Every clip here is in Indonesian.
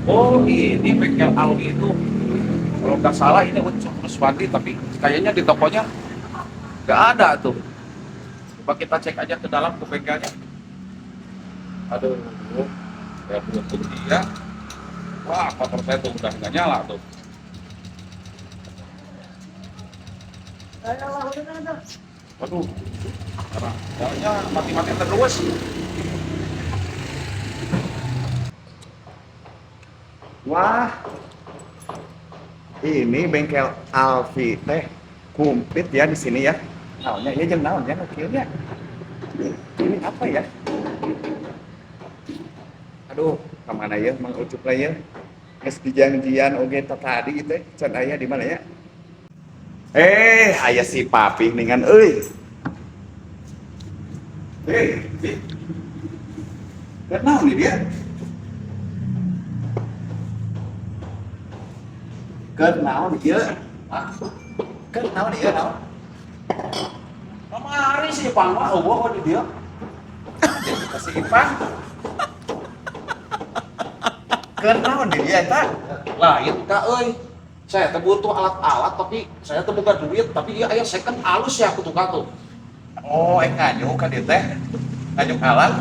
Oh, ini bengkel Aldi itu. Kalau nggak salah ini Ucup Ruswandi, tapi kayaknya di tokonya nggak ada tuh. Coba kita cek aja ke dalam ke bengkelnya. Aduh, ya belum dia. Wah, motor saya tuh udah nggak nyala tuh. Waduh, karena jalannya mati-mati terus. Wah, ini bengkel Alfi teh kumplit ya di sini ya. Naonnya ya jeung naon ya nukilnya. Ini apa ya? Aduh, kemana ya Mang Ucup lah ya? Geus dijanjian oge tadi gitu can aya di mana ya? Aya si Papi ningan euy. Lihat naon nih dia? Naon ieu? Naon ieu naon? Kemarin si Ipang mah eueuh di dia. Kasih Ipang. Naon di dia eta? Lain Kak euy. Saya teh butuh alat-alat tapi saya teh boga duit, tapi ieu aya second alus ya kudu ka tuh. Oh, nganyuk ka dieu teh. Nganyuk alat.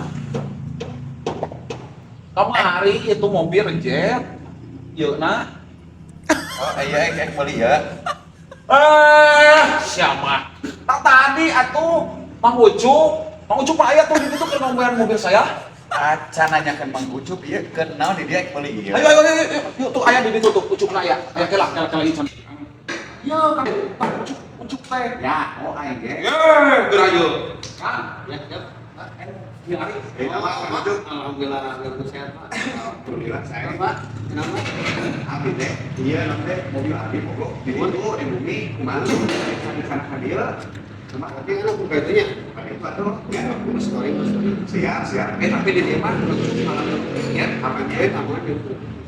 Kemari itu mobil jet. Yeuna. Oh, iya meuli ya. Siapa? Tak tadi atuh Mang Ucup. Mang Ucup aya tuh di situ keur ngomongin mobil saya. Acan nanyakeun Mang Ucup ieu naon di dia meuli ieu. Ayo yuk tuh aya di situ tuh Ucup aya. Aya kelak ieu. Ya kan Ucup teh. Ya, oh aing ge. Geura ieu. Kan, ya. Ya ari. Alhamdulillah sehat Pak. Alhamdulillah saya. Pak, kenapa? Abi teh, iya nanti mobil Abi mogok di situ di bumi kumaha di sana ka dieu. Cuma Tapi kan aku kayaknya Abi tuh ya story. siap. Tapi di dia mah Ya, apa dia?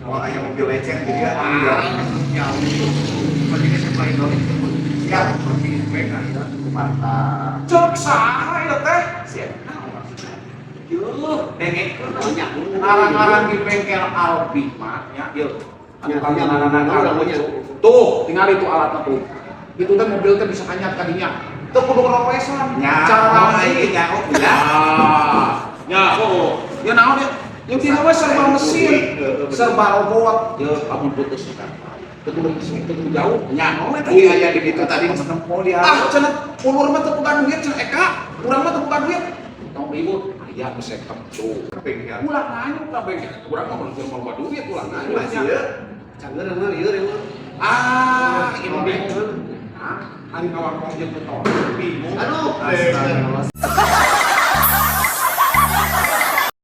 Oh, aya mobil lecet di dia. Ya, Seperti ini saya main dulu. Siap, seperti mereka ya, mantap. cek saha ieu teh. Siap. Yuh, dengek banyak. ngarang-ngarang di bengkel Albi mah ya ieu. Ya, namanya. Tuh, tinggal itu alatnya tuh. Itu teh mobil teh bisa anyat kadinya. Teu kudu ngerowesan. Ya, Cara ini ya, oh ya. Ya, oh. Ya naon ya? Yang tina we serba mesin, serba robot. Ya, amun putus kan. Kudu mesin, kudu jauh. Ya, oh tadi aya di situ tadi menempuh dia. Ah, cenah ulur mah teu bukan duit cenah Eka. Urang mah teu bukan duit. Tong ribut. Aya geus tuh. Bengkel. Ulah nganyuk ka bengkel. Urang mah mun teu mau duit ulah nganyuk. Masih ya. Cangger mah lieur ya mah. Ah, ini bingung. Ari kawan-kawan jeung beton. Bingung. Aduh,